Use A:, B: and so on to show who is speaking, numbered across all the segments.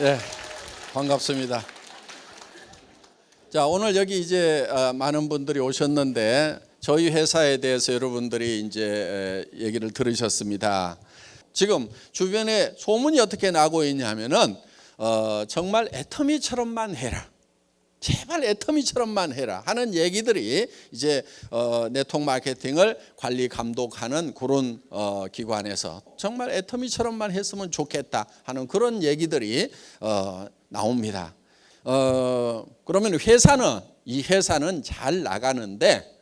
A: 네, 반갑습니다. 자, 오늘 여기 이제 많은 분들이 오셨는데 저희 회사에 대해서 여러분들이 이제 얘기를 들으셨습니다. 지금 주변에 소문이 어떻게 나고 있냐면은 정말 애터미처럼만 해라, 제발 애터미처럼만 해라 하는 얘기들이 이제 네트워크 마케팅을 관리 감독하는 그런 기관에서 정말 애터미처럼만 했으면 좋겠다 하는 그런 얘기들이 나옵니다. 그러면 이 회사는 잘 나가는데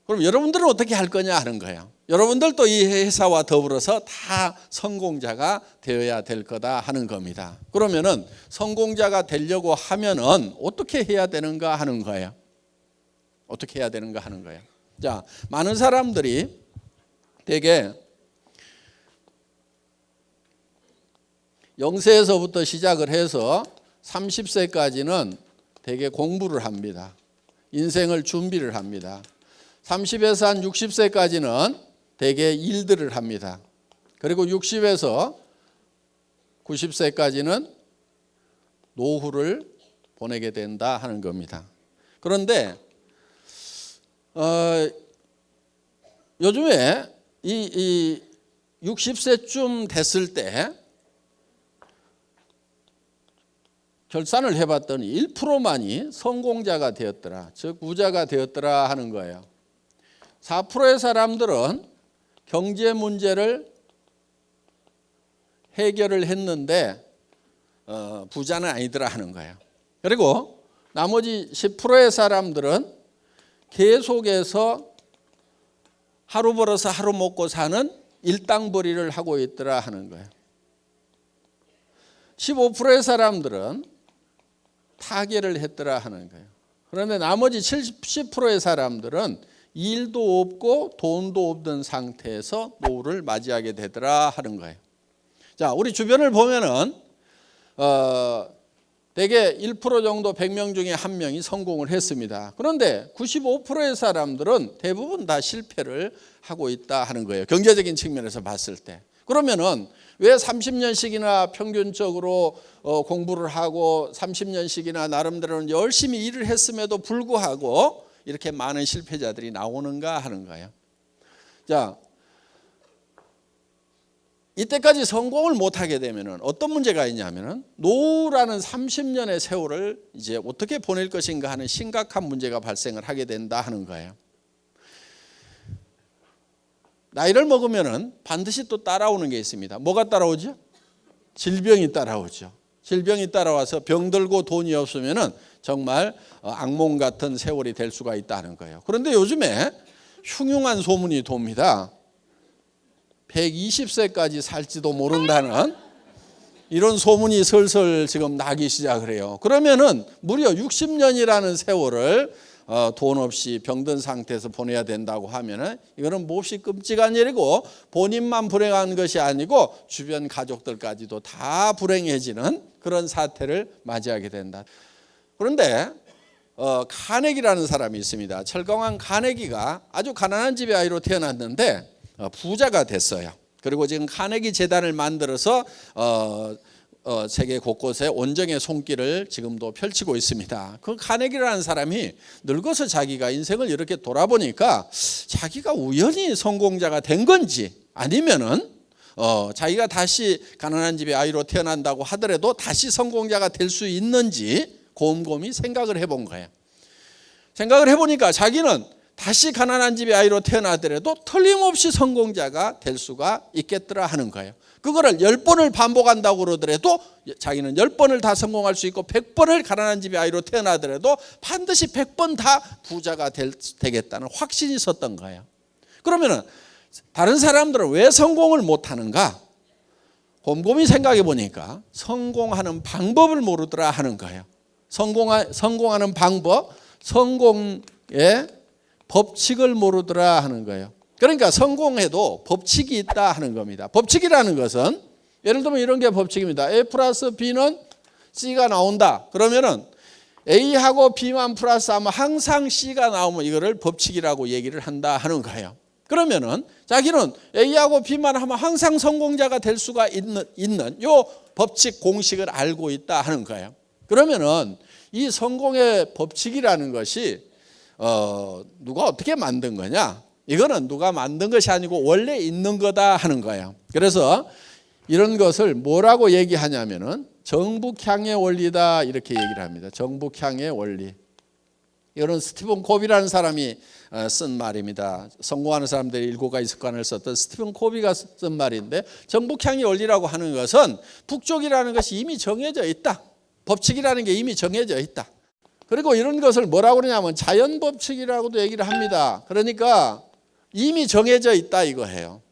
A: 그럼 여러분들은 어떻게 할 거냐 하는 거예요. 여러분들도 이 회사와 더불어서 다 성공자가 되어야 될 거다 하는 겁니다. 그러면은 성공자가 되려고 하면은 어떻게 해야 되는가 하는 거예요. 어떻게 해야 되는가 하는 거예요. 자, 많은 사람들이 되게 0세에서부터 시작을 해서 30세까지는 되게 공부를 합니다. 인생을 준비를 합니다. 30에서 한 60세까지는 대개 일들을 합니다. 그리고 60에서 90세까지는 노후를 보내게 된다 하는 겁니다. 그런데 요즘에 이 60세쯤 됐을 때 결산을 해봤더니 1%만이 성공자가 되었더라, 즉 부자가 되었더라 하는 거예요. 4%의 사람들은 경제 문제를 해결을 했는데 부자는 아니더라 하는 거예요. 그리고 나머지 10%의 사람들은 계속해서 하루 벌어서 하루 먹고 사는 일당벌이를 하고 있더라 하는 거예요. 15%의 사람들은 타계를 했더라 하는 거예요. 그런데 나머지 70%의 사람들은 일도 없고 돈도 없던 상태에서 노후를 맞이하게 되더라 하는 거예요. 자, 우리 주변을 보면은 대개 1% 정도 100명 중에 1명이 성공을 했습니다. 그런데 95%의 사람들은 대부분 다 실패를 하고 있다 하는 거예요. 경제적인 측면에서 봤을 때. 그러면은 왜 30년씩이나 평균적으로 공부를 하고 30년씩이나 나름대로는 열심히 일을 했음에도 불구하고 이렇게 많은 실패자들이 나오는가 하는 거예요. 자, 이때까지 성공을 못하게 되면 어떤 문제가 있냐면은 노후라는 30년의 세월을 이제 어떻게 보낼 것인가 하는 심각한 문제가 발생을 하게 된다 하는 거예요. 나이를 먹으면은 반드시 또 따라오는 게 있습니다. 뭐가 따라오죠? 질병이 따라오죠. 질병이 따라와서 병들고 돈이 없으면은 정말 악몽 같은 세월이 될 수가 있다는 거예요. 그런데 요즘에 흉흉한 소문이 돕니다. 120세까지 살지도 모른다는 이런 소문이 슬슬 지금 나기 시작을 해요. 그러면은 무려 60년이라는 세월을 돈 없이 병든 상태에서 보내야 된다고 하면은 이거는 몹시 끔찍한 일이고 본인만 불행한 것이 아니고 주변 가족들까지도 다 불행해지는 그런 사태를 맞이하게 된다. 그런데 카네기라는 사람이 있습니다. 철강왕 카네기가 아주 가난한 집의 아이로 태어났는데 부자가 됐어요. 그리고 지금 카네기 재단을 만들어서 세계 곳곳에 온정의 손길을 지금도 펼치고 있습니다. 그 카네기라는 사람이 늙어서 자기가 인생을 이렇게 돌아보니까 자기가 우연히 성공자가 된 건지 아니면은 자기가 다시 가난한 집의 아이로 태어난다고 하더라도 다시 성공자가 될 수 있는지 곰곰이 생각을 해본 거예요. 생각을 해보니까 자기는 다시 가난한 집의 아이로 태어나더라도 틀림없이 성공자가 될 수가 있겠더라 하는 거예요. 그거를 10번을 반복한다고 그러더라도 자기는 10번을 다 성공할 수 있고 100번을 가난한 집의 아이로 태어나더라도 반드시 100번 다 부자가 되겠다는 확신이 있었던 거예요. 그러면은 다른 사람들은 왜 성공을 못하는가? 곰곰이 생각해 보니까 성공하는 방법을 모르더라 하는 거예요. 성공하는 방법, 성공의 법칙을 모르더라 하는 거예요. 그러니까 성공해도 법칙이 있다 하는 겁니다. 법칙이라는 것은 예를 들면 이런 게 법칙입니다. A 플러스 B는 C가 나온다. 그러면은 A하고 B만 플러스하면 항상 C가 나오면 이거를 법칙이라고 얘기를 한다 하는 거예요. 그러면은 자기는 A하고 B만 하면 항상 성공자가 될 수가 있는 요 법칙 공식을 알고 있다 하는 거예요. 그러면은 이 성공의 법칙이라는 것이 누가 어떻게 만든 거냐? 이거는 누가 만든 것이 아니고 원래 있는 거다 하는 거예요. 그래서 이런 것을 뭐라고 얘기하냐면은 정북향의 원리다 이렇게 얘기를 합니다. 정북향의 원리. 이거는 스티븐 코비라는 사람이 쓴 말입니다. 성공하는 사람들의 7가지 습관을 썼던 스티븐 코비가 쓴 말인데, 정북향의 원리라고 하는 것은 북쪽이라는 것이 이미 정해져 있다. 법칙이라는 게 이미 정해져 있다. 그리고 이런 것을 뭐라고 그러냐면 자연 법칙이라고도 얘기를 합니다. 그러니까 이미 정해져 있다 이거예요.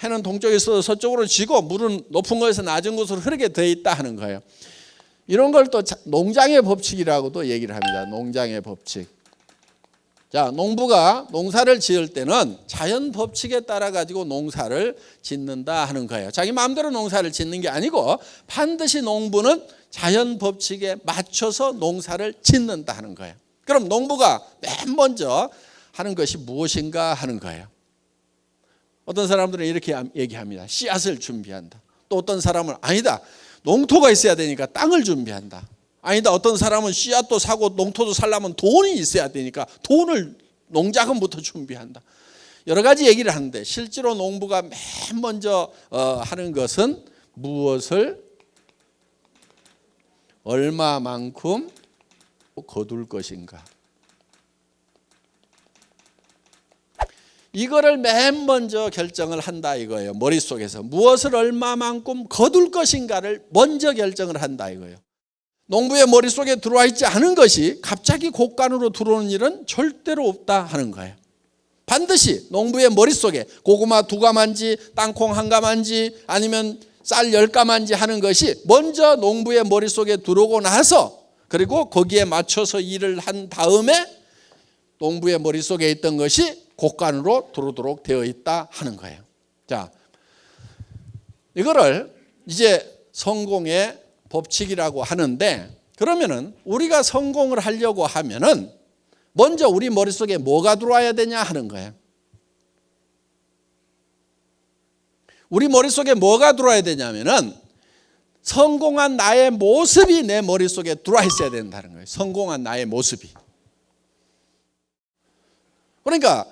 A: 해는 동쪽에서 서쪽으로 지고 물은 높은 곳에서 낮은 곳으로 흐르게 되어 있다 하는 거예요. 이런 걸 또 농장의 법칙이라고도 얘기를 합니다. 농장의 법칙. 자, 농부가 농사를 지을 때는 자연 법칙에 따라 가지고 농사를 짓는다 하는 거예요. 자기 마음대로 농사를 짓는 게 아니고 반드시 농부는 자연 법칙에 맞춰서 농사를 짓는다 하는 거예요. 그럼 농부가 맨 먼저 하는 것이 무엇인가 하는 거예요. 어떤 사람들은 이렇게 얘기합니다. 씨앗을 준비한다. 또 어떤 사람은 아니다. 농토가 있어야 되니까 땅을 준비한다. 아니다. 어떤 사람은 씨앗도 사고 농토도 살려면 돈이 있어야 되니까 돈을 농자금부터 준비한다. 여러 가지 얘기를 하는데 실제로 농부가 맨 먼저 하는 것은 무엇을 얼마만큼 거둘 것인가. 이거를 맨 먼저 결정을 한다 이거예요. 머릿속에서 무엇을 얼마만큼 거둘 것인가를 먼저 결정을 한다 이거예요. 농부의 머릿속에 들어와 있지 않은 것이 갑자기 곡간으로 들어오는 일은 절대로 없다 하는 거예요. 반드시 농부의 머릿속에 고구마 2가마인지 땅콩 1가마인지 아니면 쌀 10가마인지 하는 것이 먼저 농부의 머릿속에 들어오고 나서, 그리고 거기에 맞춰서 일을 한 다음에 농부의 머릿속에 있던 것이 곡간으로 들어오도록 되어 있다 하는 거예요. 자, 이거를 이제 성공의 법칙이라고 하는데, 그러면은 우리가 성공을 하려고 하면은 먼저 우리 머릿속에 뭐가 들어와야 되냐 하는 거예요. 우리 머릿속에 뭐가 들어와야 되냐면은 성공한 나의 모습이 내 머릿속에 들어와 있어야 된다는 거예요. 성공한 나의 모습이. 그러니까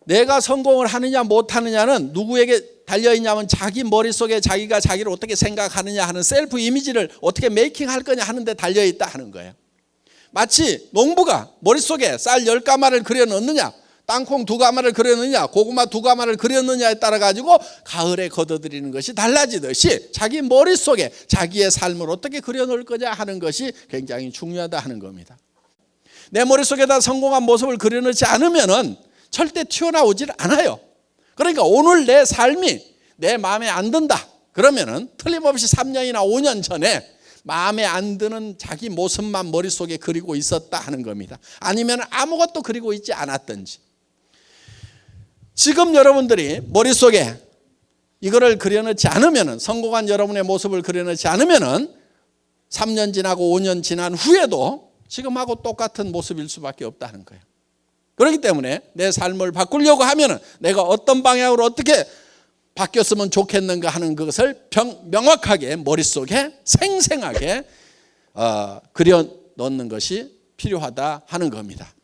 A: 내가 성공을 하느냐 못하느냐는 누구에게 달려있냐면 자기 머릿속에 자기가 자기를 어떻게 생각하느냐 하는 셀프 이미지를 어떻게 메이킹할 거냐 하는 데 달려있다 하는 거예요. 마치 농부가 머릿속에 쌀 10가마를 그려 넣느냐, 땅콩 2가마를 그려 넣느냐, 고구마 2가마를 그려 넣느냐에 따라 가지고 가을에 거둬들이는 것이 달라지듯이 자기 머릿속에 자기의 삶을 어떻게 그려 넣을 거냐 하는 것이 굉장히 중요하다 하는 겁니다. 내 머릿속에다 성공한 모습을 그려 넣지 않으면은 절대 튀어나오질 않아요. 그러니까 오늘 내 삶이 내 마음에 안 든다. 그러면은 틀림없이 3년이나 5년 전에 마음에 안 드는 자기 모습만 머릿속에 그리고 있었다 하는 겁니다. 아니면 아무것도 그리고 있지 않았든지. 지금 여러분들이 머릿속에 이거를 그려넣지 않으면은, 성공한 여러분의 모습을 그려넣지 않으면은 3년 지나고 5년 지난 후에도 지금하고 똑같은 모습일 수밖에 없다는 거예요. 그렇기 때문에 내 삶을 바꾸려고 하면은 내가 어떤 방향으로 어떻게 바뀌었으면 좋겠는가 하는 것을 명확하게 머릿속에 생생하게 그려 넣는 것이 필요하다 하는 겁니다.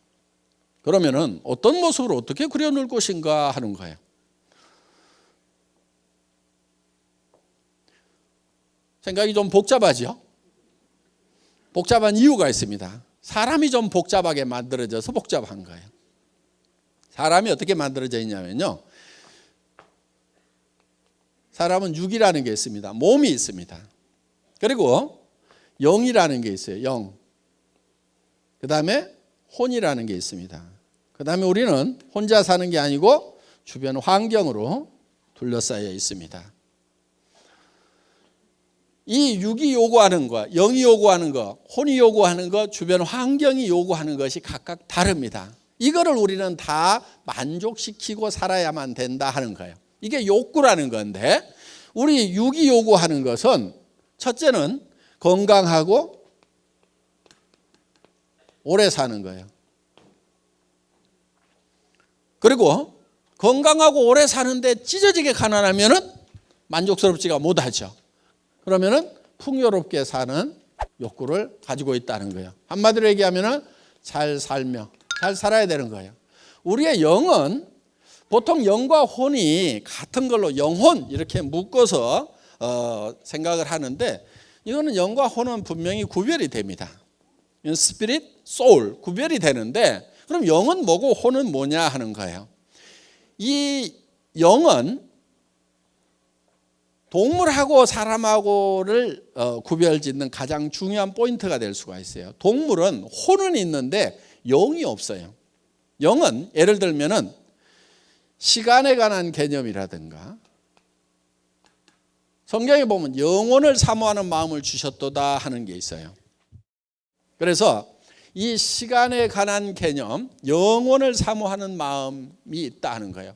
A: 그러면은 어떤 모습으로 어떻게 그려 놓을 것인가 하는 거예요. 생각이 좀 복잡하죠? 복잡한 이유가 있습니다. 사람이 좀 복잡하게 만들어져서 복잡한 거예요. 사람이 어떻게 만들어져 있냐면요, 사람은 육이라는 게 있습니다. 몸이 있습니다. 그리고 영이라는 게 있어요. 영. 그 다음에 혼이라는 게 있습니다. 그 다음에 우리는 혼자 사는 게 아니고 주변 환경으로 둘러싸여 있습니다. 이 육이 요구하는 것, 영이 요구하는 것, 혼이 요구하는 것, 주변 환경이 요구하는 것이 각각 다릅니다. 이거를 우리는 다 만족시키고 살아야만 된다 하는 거예요. 이게 욕구라는 건데, 우리 육이 요구하는 것은 첫째는 건강하고 오래 사는 거예요. 그리고 건강하고 오래 사는데 찢어지게 가난하면은 만족스럽지가 못하죠. 그러면은 풍요롭게 사는 욕구를 가지고 있다는 거예요. 한마디로 얘기하면은 잘 살며 잘 살아야 되는 거예요. 우리의 영은 보통 영과 혼이 같은 걸로 영혼 이렇게 묶어서 생각을 하는데, 이거는 영과 혼은 분명히 구별이 됩니다. 스피릿, 소울 구별이 되는데, 그럼 영은 뭐고 혼은 뭐냐 하는 거예요. 이 영은 동물하고 사람하고를 구별짓는 가장 중요한 포인트가 될 수가 있어요. 동물은 혼은 있는데 영이 없어요. 영은 예를 들면은 시간에 관한 개념이라든가, 성경에 보면 영혼을 사모하는 마음을 주셨도다 하는 게 있어요. 그래서 이 시간에 관한 개념, 영혼을 사모하는 마음이 있다 하는 거예요.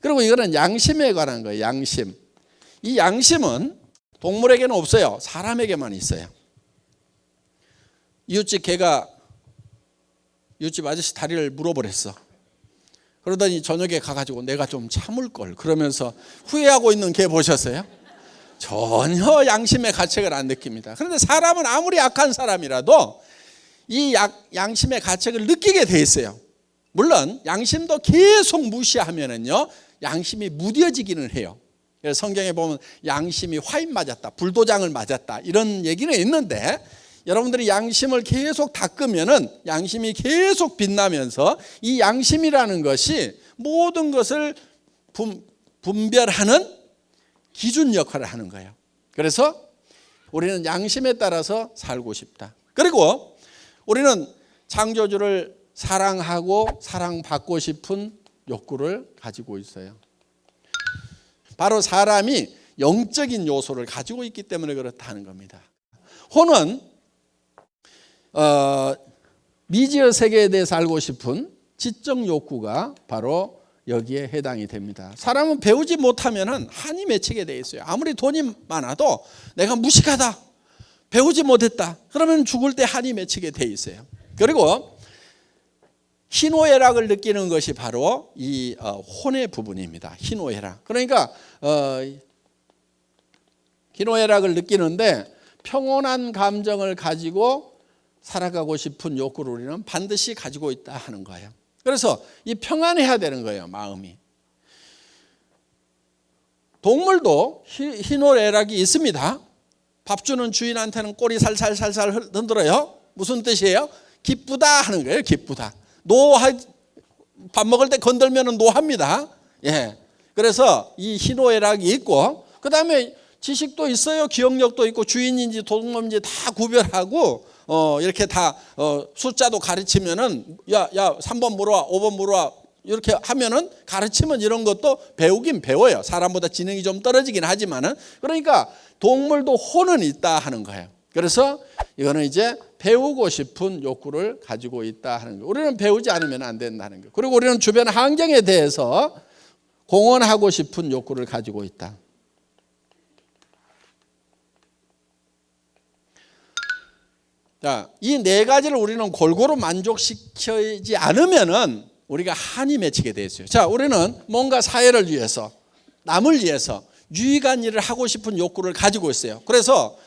A: 그리고 이거는 양심에 관한 거예요. 양심. 이 양심은 동물에게는 없어요. 사람에게만 있어요. 이웃집 개가 이웃집 아저씨 다리를 물어버렸어. 그러더니 저녁에 가가지고 내가 좀 참을 걸 그러면서 후회하고 있는 개 보셨어요? 전혀 양심의 가책을 안 느낍니다. 그런데 사람은 아무리 악한 사람이라도 이 양심의 가책을 느끼게 돼 있어요. 물론 양심도 계속 무시하면은요, 양심이 무뎌지기는 해요. 그래서 성경에 보면 양심이 화인 맞았다, 불도장을 맞았다 이런 얘기는 있는데, 여러분들이 양심을 계속 닦으면은 양심이 계속 빛나면서 이 양심이라는 것이 모든 것을 분별하는 기준 역할을 하는 거예요. 그래서 우리는 양심에 따라서 살고 싶다. 그리고 우리는 창조주를 사랑하고 사랑받고 싶은 욕구를 가지고 있어요. 바로 사람이 영적인 요소를 가지고 있기 때문에 그렇다는 겁니다. 혼은 미지의 세계에 대해서 알고 싶은 지적 욕구가 바로 여기에 해당이 됩니다. 사람은 배우지 못하면 한이 맺히게 돼 있어요. 아무리 돈이 많아도 내가 무식하다, 배우지 못했다, 그러면 죽을 때 한이 맺히게 돼 있어요. 그리고 희노애락을 느끼는 것이 바로 이 혼의 부분입니다. 희노애락. 그러니까 희노애락을 느끼는데 평온한 감정을 가지고 살아가고 싶은 욕구를 우리는 반드시 가지고 있다 하는 거예요. 그래서 이 평안해야 되는 거예요, 마음이. 동물도 희노애락이 있습니다. 밥 주는 주인한테는 꼬리 살살살살 흔들어요. 무슨 뜻이에요? 기쁘다 하는 거예요. 기쁘다. 밥 먹을 때 건들면 노합니다. 예. 그래서 이 희노애락이 있고, 그 다음에 지식도 있어요. 기억력도 있고, 주인인지 도둑놈인지 다 구별하고, 이렇게 다 숫자도 가르치면은 야 3번 물어와, 5번 물어와 이렇게 하면은 가르치면 이런 것도 배우긴 배워요. 사람보다 지능이 좀 떨어지긴 하지만은. 그러니까 동물도 혼은 있다 하는 거예요. 그래서 이거는 이제 배우고 싶은 욕구를 가지고 있다 하는 거예요. 우리는 배우지 않으면 안 된다는 거예요. 그리고 우리는 주변 환경에 대해서 공헌하고 싶은 욕구를 가지고 있다. 자, 이 네 가지를 우리는 골고루 만족시키지 않으면은 우리가 한이 맺히게 돼 있어요. 자, 우리는 뭔가 사회를 위해서, 남을 위해서 유익한 일을 하고 싶은 욕구를 가지고 있어요. 그래서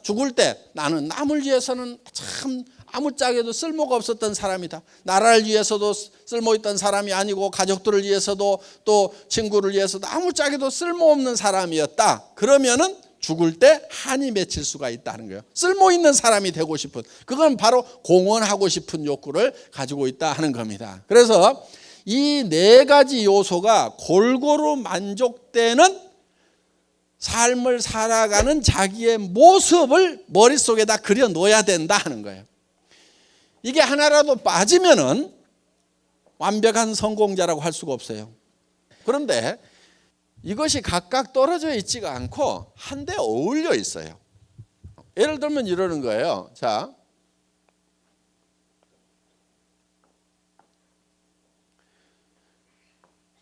A: 죽을 때 나는 남을 위해서는 참 아무짝에도 쓸모가 없었던 사람이다. 나라를 위해서도 쓸모있던 사람이 아니고, 가족들을 위해서도, 또 친구를 위해서도 아무짝에도 쓸모없는 사람이었다. 그러면은 죽을 때 한이 맺힐 수가 있다는 거예요. 쓸모있는 사람이 되고 싶은, 그건 바로 공헌하고 싶은 욕구를 가지고 있다 하는 겁니다. 그래서 이 네 가지 요소가 골고루 만족되는 삶을 살아가는 자기의 모습을 머릿속에다 그려 놓아야 된다 하는 거예요. 이게 하나라도 빠지면은 완벽한 성공자라고 할 수가 없어요. 그런데 이것이 각각 떨어져 있지가 않고 한데 어울려 있어요. 예를 들면 이러는 거예요. 자,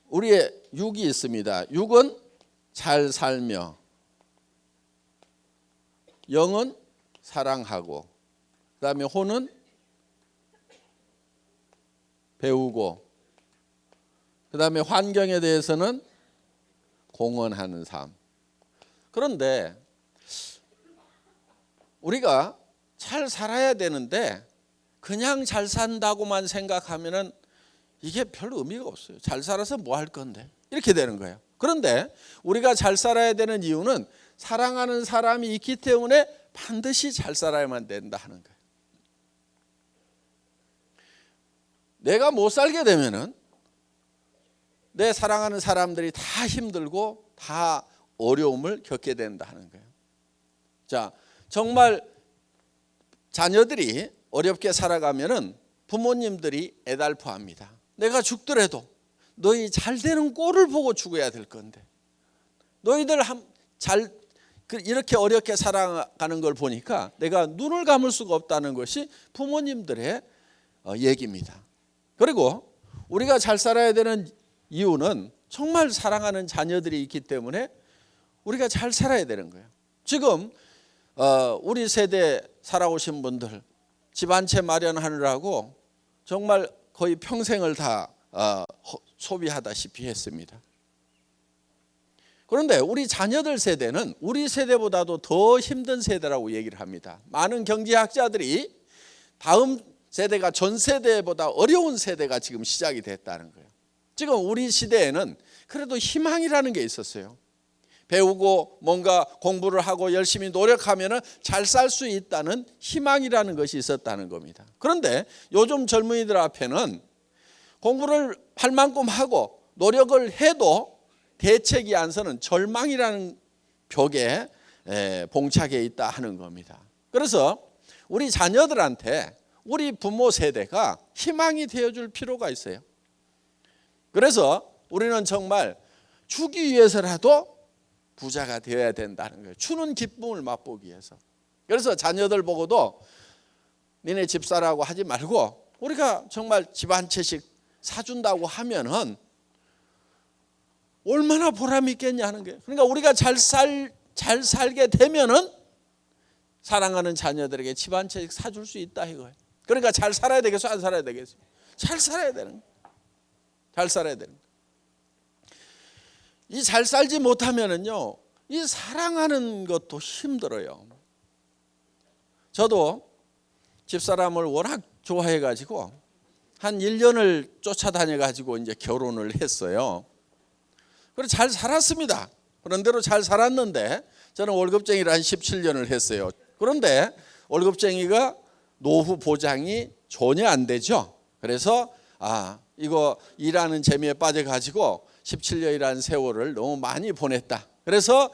A: 우리의 육이 있습니다. 육은 잘 살며, 영은 사랑하고, 그 다음에 혼은 배우고, 그 그다음에 환경에 대해서는 공헌하는 삶. 그런데 우리가 잘 살아야 되는데 그냥 잘 산다고만 생각하면은 이게 별 의미가 없어요. 잘 살아서 뭐 할 건데? 이렇게 되는 거예요. 그런데 우리가 잘 살아야 되는 이유는 사랑하는 사람이 있기 때문에 반드시 잘 살아야만 된다 하는 거예요. 내가 못 살게 되면은 내 사랑하는 사람들이 다 힘들고 다 어려움을 겪게 된다 하는 거예요. 자, 정말 자녀들이 어렵게 살아가면은 부모님들이 애달퍼합니다. 내가 죽더라도 너희 잘 되는 꼴을 보고 죽어야 될 건데 너희들 이렇게 어렵게 살아가는 걸 보니까 내가 눈을 감을 수가 없다는 것이 부모님들의 얘기입니다. 그리고 우리가 잘 살아야 되는 이유는 정말 사랑하는 자녀들이 있기 때문에 우리가 잘 살아야 되는 거예요. 지금 우리 세대 살아오신 분들 집 한 채 마련하느라고 정말 거의 평생을 다 소비하다시피 했습니다. 그런데 우리 자녀들 세대는 우리 세대보다도 더 힘든 세대라고 얘기를 합니다. 많은 경제학자들이 다음 세대가 전 세대보다 어려운 세대가 지금 시작이 됐다는 거예요. 지금 우리 시대에는 그래도 희망이라는 게 있었어요. 배우고 뭔가 공부를 하고 열심히 노력하면 잘 살 수 있다는 희망이라는 것이 있었다는 겁니다. 그런데 요즘 젊은이들 앞에는 공부를 할 만큼 하고 노력을 해도 대책이 안 서는 절망이라는 벽에 봉착해 있다 하는 겁니다. 그래서 우리 자녀들한테 우리 부모 세대가 희망이 되어줄 필요가 있어요. 그래서 우리는 정말 주기 위해서라도 부자가 되어야 된다는 거예요. 주는 기쁨을 맛보기 위해서. 그래서 자녀들 보고도 니네 집사라고 하지 말고 우리가 정말 집 한 채씩 사준다고 하면은 얼마나 보람이 있겠냐 하는 거예요. 그러니까 우리가 잘 살게 되면은 사랑하는 자녀들에게 집 한 채씩 사줄 수 있다 이거예요. 그러니까 잘 살아야 되겠어, 안 살아야 되겠어? 잘 살아야 되는 거예요. 잘 살아야 되는 거예요. 이 잘 살지 못하면은요, 이 사랑하는 것도 힘들어요. 저도 집사람을 워낙 좋아해 가지고 한 1년을 쫓아다녀 가지고 이제 결혼을 했어요. 그래서 잘 살았습니다. 그런 대로 잘 살았는데 저는 월급쟁이를 한 17년을 했어요. 그런데 월급쟁이가 노후 보장이 전혀 안 되죠. 그래서 이거 일하는 재미에 빠져 가지고 17년이라는 세월을 너무 많이 보냈다. 그래서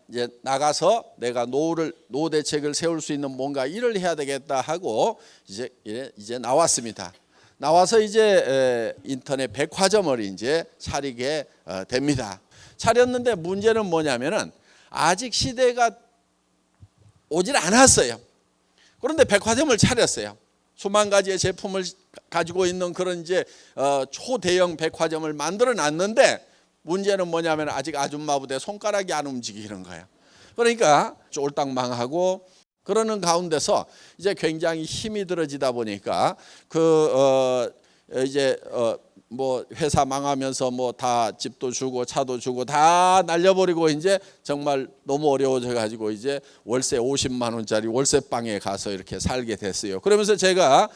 A: 이제 나가서 내가 노후 대책을 세울 수 있는 뭔가 일을 해야 되겠다 하고 이제 나왔습니다. 나와서 이제 인터넷 백화점을 이제 차리게 됩니다. 차렸는데 문제는 뭐냐면은 아직 시대가 오질 않았어요. 그런데 백화점을 차렸어요. 수만 가지의 제품을 가지고 있는 그런 이제 초대형 백화점을 만들어 놨는데 문제는 뭐냐면 아직 아줌마부대 손가락이 안 움직이는 거예요. 그러니까 쫄딱 망하고 그러는 가운데서 이제 굉장히 힘이 들어지다 보니까 이제 뭐 회사 망하면서 뭐 다 집도 주고 차도 주고 다 날려버리고 이제 정말 너무 어려워져 가지고 이제 월세 50만 원짜리 월세방에 가서 이렇게 살게 됐어요. 그러면서 제가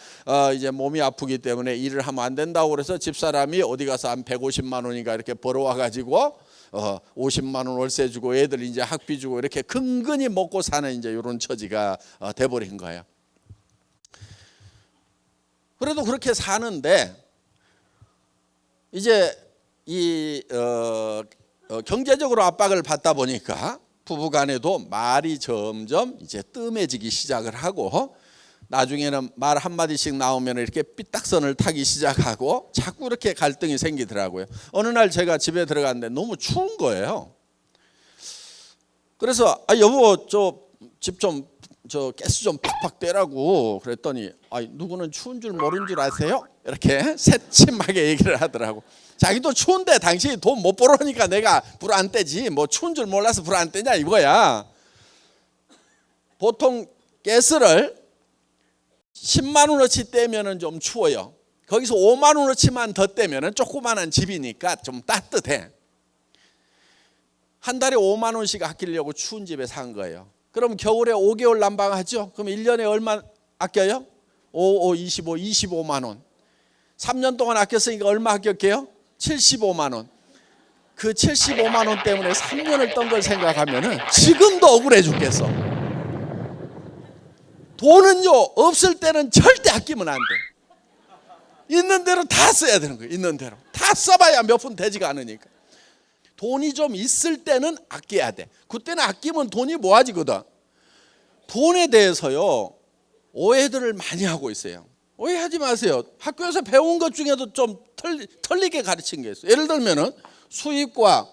A: 이제 몸이 아프기 때문에 일을 하면 안 된다고 그래서 집사람이 어디 가서 한 150만 원인가 이렇게 벌어와 가지고 50만 원 월세 주고 애들 이제 학비 주고 이렇게 근근히 먹고 사는 이제 이런 처지가 돼버린 거예요. 그래도 그렇게 사는데 이제 이 경제적으로 압박을 받다 보니까 부부간에도 말이 점점 이제 뜸해지기 시작을 하고 나중에는 말 한마디씩 나오면 이렇게 삐딱선을 타기 시작하고 자꾸 이렇게 갈등이 생기더라고요. 어느 날 제가 집에 들어갔는데 너무 추운 거예요. 그래서 여보 집 좀 가스 좀 팍팍 떼라고 그랬더니 누구는 추운 줄 모르는 줄 아세요? 이렇게 새침하게 얘기를 하더라고. 자기도 추운데 당신이 돈 못 벌어오니까 내가 불 안 떼지 뭐 추운 줄 몰라서 불 안 떼냐 이거야. 보통 가스를 10만 원어치 떼면은 좀 추워요. 거기서 5만 원어치만 더 떼면은 조그만한 집이니까 좀 따뜻해. 한 달에 5만 원씩 아끼려고 추운 집에 산 거예요. 그럼 겨울에 5개월 난방하죠? 그럼 1년에 얼마 아껴요? 25만 원. 3년 동안 아꼈으니까 얼마 아꼈게요? 75만 원. 그 75만 원 때문에 3년을 떤 걸 생각하면은 지금도 억울해 죽겠어. 돈은요, 없을 때는 절대 아끼면 안 돼. 있는 대로 다 써야 되는 거예요. 있는 대로 다 써봐야 몇 푼 되지가 않으니까. 돈이 좀 있을 때는 아껴야 돼. 그때는 아끼면 돈이 모아지거든. 돈에 대해서요, 오해들을 많이 하고 있어요. 오해하지 마세요. 학교에서 배운 것 중에도 좀 틀리게 가르친 게 있어요. 예를 들면은 수입과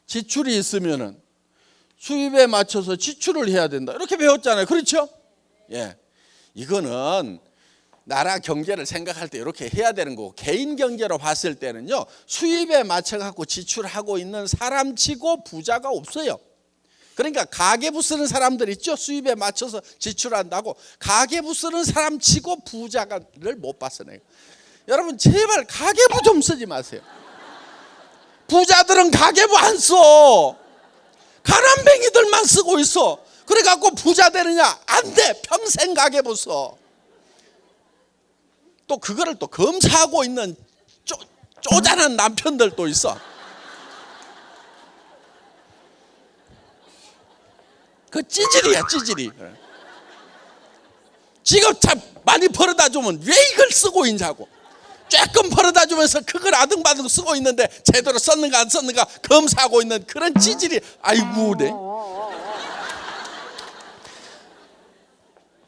A: 지출이 있으면은 수입에 맞춰서 지출을 해야 된다. 이렇게 배웠잖아요. 그렇죠? 예. 이거는 나라 경제를 생각할 때 이렇게 해야 되는 거고, 개인 경제로 봤을 때는요, 수입에 맞춰 갖고 지출하고 있는 사람치고 부자가 없어요. 그러니까 가계부 쓰는 사람들 있죠? 수입에 맞춰서 지출한다고. 가계부 쓰는 사람치고 부자를 못 봤어 내가. 여러분 제발 가계부 좀 쓰지 마세요. 부자들은 가계부 안 써. 가난뱅이들만 쓰고 있어. 그래 갖고 부자 되느냐? 안 돼. 평생 가계부 써. 또 그거를 또 검사하고 있는 쪼잔한 남편들도 있어. 그 찌질이야, 찌질이. 지금 참 많이 벌어다 주면 왜 이걸 쓰고 있냐고. 조금 벌어다 주면서 그걸 아등바등 쓰고 있는데 제대로 썼는가 안 썼는가 검사하고 있는 그런 찌질이. 아이고, 네.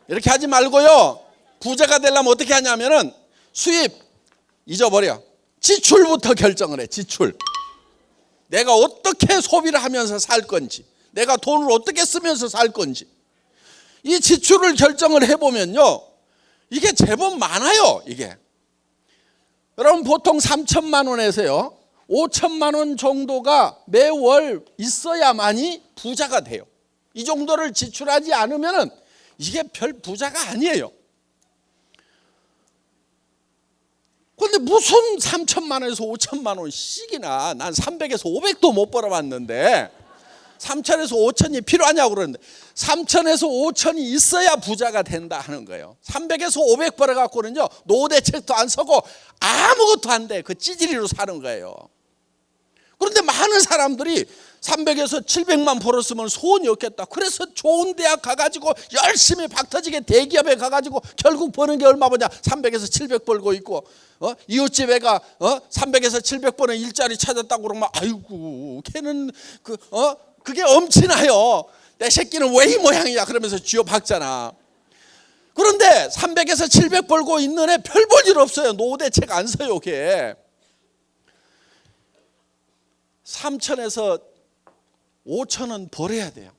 A: 이렇게 하지 말고요, 부자가 되려면 어떻게 하냐면은 수입 잊어버려. 지출부터 결정을 해. 지출. 내가 어떻게 소비를 하면서 살 건지, 내가 돈을 어떻게 쓰면서 살 건지, 이 지출을 결정을 해보면요, 이게 제법 많아요. 이게 여러분 보통 3천만 원에서요 5천만 원 정도가 매월 있어야만이 부자가 돼요. 이 정도를 지출하지 않으면 이게 별 부자가 아니에요. 그런데 무슨 3천만 원에서 5천만 원씩이나, 난 300에서 500도 못 벌어봤는데 3천에서 5천이 필요하냐고 그러는데, 3천에서 5천이 있어야 부자가 된다 하는 거예요. 300에서 500 벌어갖고는요 노후대책도 안 서고 아무것도 안 돼. 그 찌질이로 사는 거예요. 그런데 많은 사람들이 300에서 700만 벌었으면 소원이 없겠다. 그래서 좋은 대학 가가지고 열심히 박터지게 대기업에 가가지고 결국 버는 게 얼마 버냐? 300에서 700 벌고 있고, 이웃집 애가 300에서 700 버는 일자리 찾았다고 그러면 아이고 걔는 그게 엄친아요. 내 새끼는 왜 이 모양이야 그러면서 쥐어 박잖아. 그런데 300에서 700 벌고 있는 애 별 볼 일 없어요. 노후대책 안 써요. 걔 3천에서 5천은 벌어야 돼요.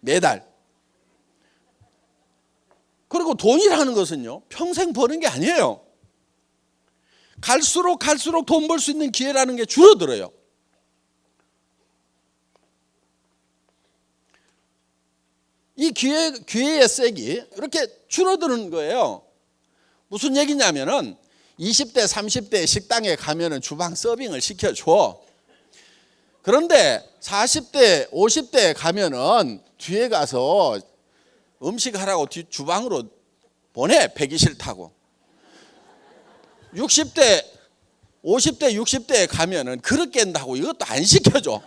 A: 매달. 그리고 돈이라는 것은요 평생 버는 게 아니에요. 갈수록 돈 벌 수 있는 기회라는 게 줄어들어요. 이 기회의 색이 이렇게 줄어드는 거예요. 무슨 얘기냐면은 20대 30대 식당에 가면은 주방 서빙을 시켜줘. 그런데 40대 50대에 가면은 뒤에 가서 음식 하라고 주방으로 보내. 배기 싫다고. 60대 50대 60대에 가면은 그릇 깬다고 이것도 안 시켜줘.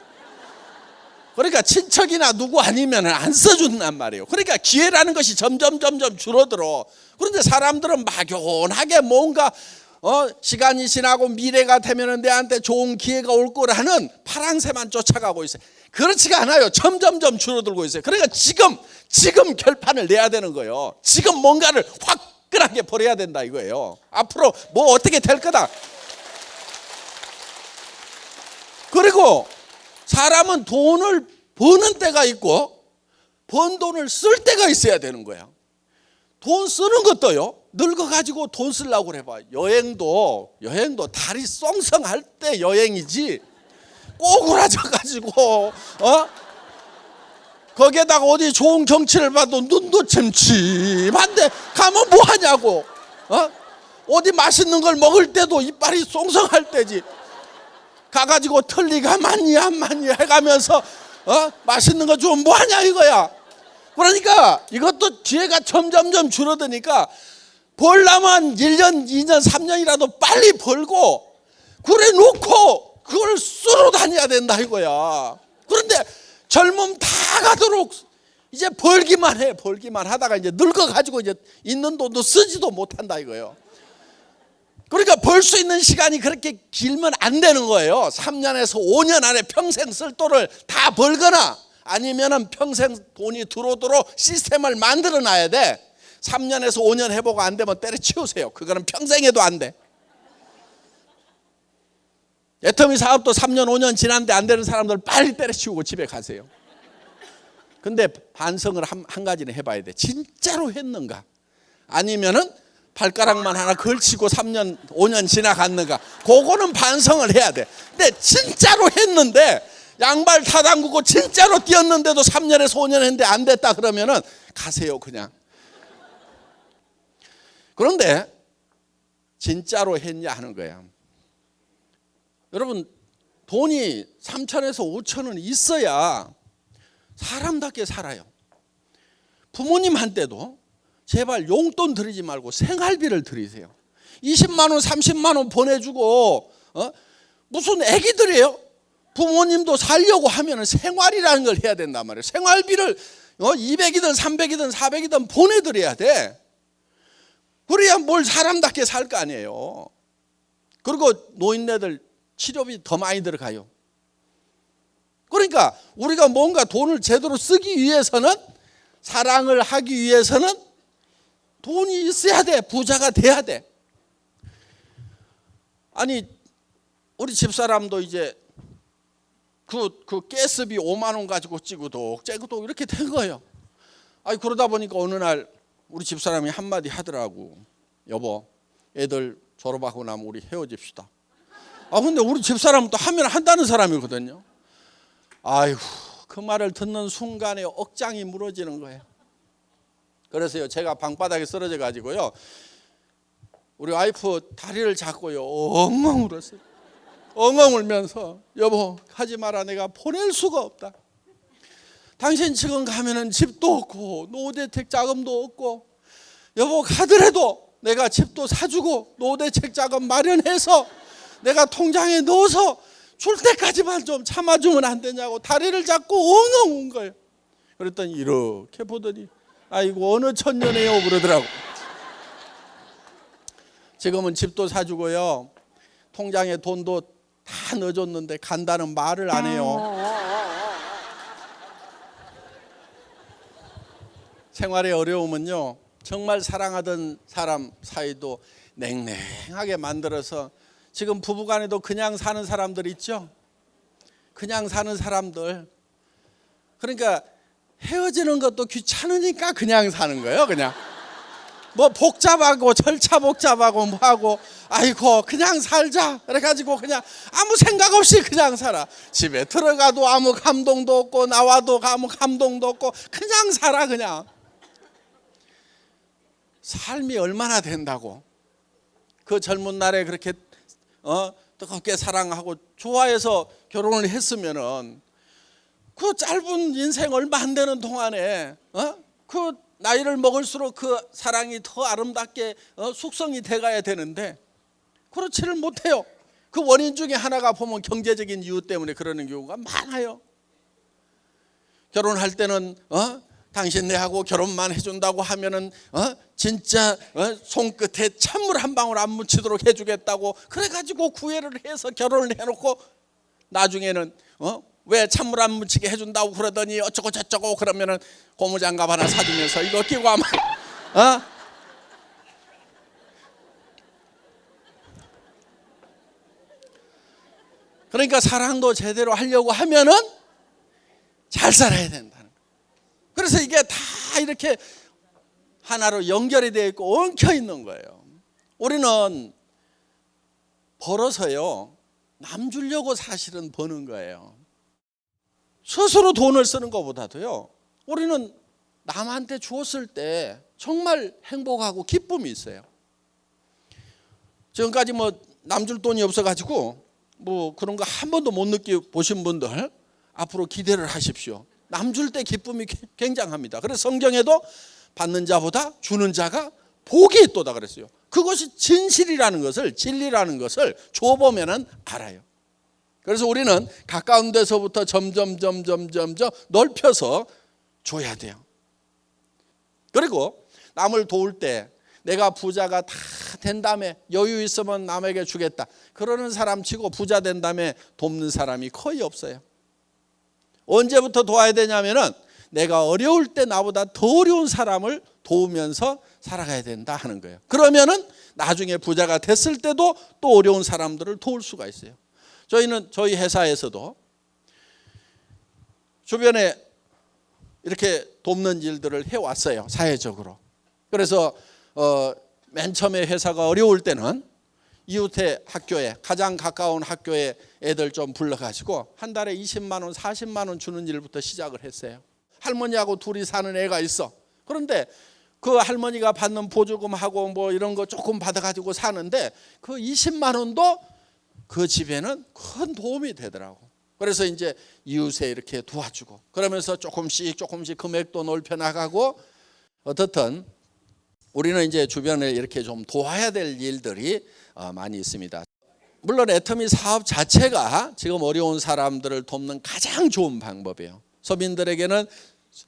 A: 그러니까 친척이나 누구 아니면 안 써준단 말이에요. 그러니까 기회라는 것이 점점 줄어들어. 그런데 사람들은 막연하게 뭔가 시간이 지나고 미래가 되면 내한테 좋은 기회가 올 거라는 파랑새만 쫓아가고 있어요. 그렇지가 않아요. 점점 줄어들고 있어요. 그러니까 지금 결판을 내야 되는 거예요. 지금 뭔가를 화끈하게 벌여야 된다 이거예요. 앞으로 뭐 어떻게 될 거다. 그리고 사람은 돈을 버는 때가 있고 번 돈을 쓸 때가 있어야 되는 거야. 돈 쓰는 것도요, 늙어가지고 돈 쓰려고 그래봐. 여행도 다리 썽썽할 때 여행이지, 꼬꾸라져가지고 거기에다가 어디 좋은 경치를 봐도 눈도 침침한데 가면 뭐 하냐고. 어디 맛있는 걸 먹을 때도 이빨이 쏭쏭할 때지. 가가지고 틀니가 많냐 해가면서 맛있는 거 주면 뭐하냐 이거야. 그러니까 이것도 기회가 점점점 줄어드니까 벌려면 1년, 2년, 3년이라도 빨리 벌고 그래 놓고 그걸 쓰러 다녀야 된다 이거야. 그런데 젊음 다 가도록 이제 벌기만 해. 벌기만 하다가 이제 늙어가지고 이제 있는 돈도 쓰지도 못한다 이거예요. 그러니까 벌 수 있는 시간이 그렇게 길면 안 되는 거예요. 3년에서 5년 안에 평생 쓸 돈을 다 벌거나 아니면은 평생 돈이 들어오도록 시스템을 만들어 놔야 돼. 3년에서 5년 해보고 안 되면 때려치우세요. 그거는 평생 해도 안 돼. 애터미 사업도 3년 5년 지났는데 안 되는 사람들 빨리 때려치우고 집에 가세요. 근데 반성을 한 가지는 해봐야 돼. 진짜로 했는가? 아니면은 발가락만 하나 걸치고 3년 5년 지나갔는가? 그거는 반성을 해야 돼. 근데 진짜로 했는데 양발 다 담그고 진짜로 뛰었는데도 3년에서 5년 했는데 안 됐다 그러면은 가세요 그냥. 그런데 진짜로 했냐 하는 거야. 여러분 돈이 3천에서 5천은 있어야 사람답게 살아요. 부모님한테도 제발 용돈 드리지 말고 생활비를 드리세요. 20만 원 30만 원 보내주고 무슨 애기들이에요. 부모님도 살려고 하면 생활이라는 걸 해야 된단 말이에요. 생활비를 200이든 300이든 400이든 보내드려야 돼. 그래야 뭘 사람답게 살 거 아니에요. 그리고 노인네들 치료비 더 많이 들어가요. 그러니까 우리가 뭔가 돈을 제대로 쓰기 위해서는, 사랑을 하기 위해서는 돈이 있어야 돼. 부자가 돼야 돼. 아니 우리 집사람도 이제 그 가스비 5만 원 가지고 찌고도 이렇게 된 거예요. 아니 그러다 보니까 어느 날 우리 집사람이 한마디 하더라고. 여보, 애들 졸업하고 나면 우리 헤어집시다. 근데 우리 집사람은 또 하면 한다는 사람이거든요. 아이고, 그 말을 듣는 순간에 억장이 무너지는 거예요. 그래서요, 제가 방바닥에 쓰러져 가지고요, 우리 와이프 다리를 잡고요 엉엉 울었어요. 엉엉 울면서 여보 하지 마라, 내가 보낼 수가 없다. 당신 지금 가면은 집도 없고 노후대책 자금도 없고, 여보 가더라도 내가 집도 사주고 노후대책 자금 마련해서 내가 통장에 넣어서 줄 때까지만 좀 참아주면 안 되냐고 다리를 잡고 엉엉 운 거예요. 그랬더니 이렇게 보더니 아이고 어느 천년에요 그러더라고. 지금은 집도 사주고요 통장에 돈도 다 넣어줬는데 간다는 말을 안 해요. 생활의 어려움은요, 정말 사랑하던 사람 사이도 냉랭하게 만들어서, 지금 부부간에도 그냥 사는 사람들 있죠. 그냥 사는 사람들. 그러니까 헤어지는 것도 귀찮으니까 그냥 사는 거예요. 그냥 뭐 복잡하고 절차 복잡하고 뭐하고 아이고 그냥 살자 그래가지고 그냥 아무 생각 없이 그냥 살아. 집에 들어가도 아무 감동도 없고 나와도 아무 감동도 없고 그냥 살아. 그냥 삶이 얼마나 된다고. 그 젊은 날에 그렇게 뜨겁게 사랑하고 좋아해서 결혼을 했으면은 그 짧은 인생 얼마 안 되는 동안에 그 나이를 먹을수록 그 사랑이 더 아름답게 숙성이 돼가야 되는데 그렇지를 못해요. 그 원인 중에 하나가 보면 경제적인 이유 때문에 그러는 경우가 많아요. 결혼할 때는 당신 내하고 결혼만 해준다고 하면은 진짜 손끝에 찬물 한 방울 안 묻히도록 해주겠다고 그래가지고 구애를 해서 결혼을 해놓고 나중에는 왜 찬물 안 묻히게 해준다고 그러더니 어쩌고 저쩌고 그러면은 고무장갑 하나 사주면서 이거 끼고 하면 그러니까 사랑도 제대로 하려고 하면은 잘 살아야 된다는 거예요. 그래서 이게 다 이렇게 하나로 연결이 되어 있고 엉켜 있는 거예요. 우리는 벌어서요 남 주려고 사실은 버는 거예요. 스스로 돈을 쓰는 것보다도요 우리는 남한테 주었을 때 정말 행복하고 기쁨이 있어요. 지금까지 뭐 남줄 돈이 없어가지고 뭐 그런 거 한 번도 못 느껴보신 분들 앞으로 기대를 하십시오. 남줄 때 기쁨이 굉장합니다. 그래서 성경에도 받는 자보다 주는 자가 복이 있도다 그랬어요. 그것이 진실이라는 것을, 진리라는 것을 줘보면은 알아요. 그래서 우리는 가까운 데서부터 점점 넓혀서 줘야 돼요. 그리고 남을 도울 때 내가 부자가 다 된 다음에 여유 있으면 남에게 주겠다 그러는 사람 치고 부자 된 다음에 돕는 사람이 거의 없어요. 언제부터 도와야 되냐면은 내가 어려울 때 나보다 더 어려운 사람을 도우면서 살아가야 된다 하는 거예요. 그러면은 나중에 부자가 됐을 때도 또 어려운 사람들을 도울 수가 있어요. 저희는 저희 회사에서도 주변에 이렇게 돕는 일들을 해왔어요. 사회적으로. 그래서 맨 처음에 회사가 어려울 때는 이웃의 학교에, 가장 가까운 학교에 애들 좀 불러가지고 한 달에 20만 원, 40만 원 주는 일부터 시작을 했어요. 할머니하고 둘이 사는 애가 있어. 그런데 그 할머니가 받는 보조금하고 뭐 이런 거 조금 받아가지고 사는데 그 20만 원도 그 집에는 큰 도움이 되더라고. 그래서 이제 이웃에 이렇게 도와주고 그러면서 조금씩 금액도 넓혀 나가고 어떻든 우리는 이제 주변에 이렇게 좀 도와야 될 일들이 많이 있습니다. 물론 애터미 사업 자체가 지금 어려운 사람들을 돕는 가장 좋은 방법이에요. 서민들에게는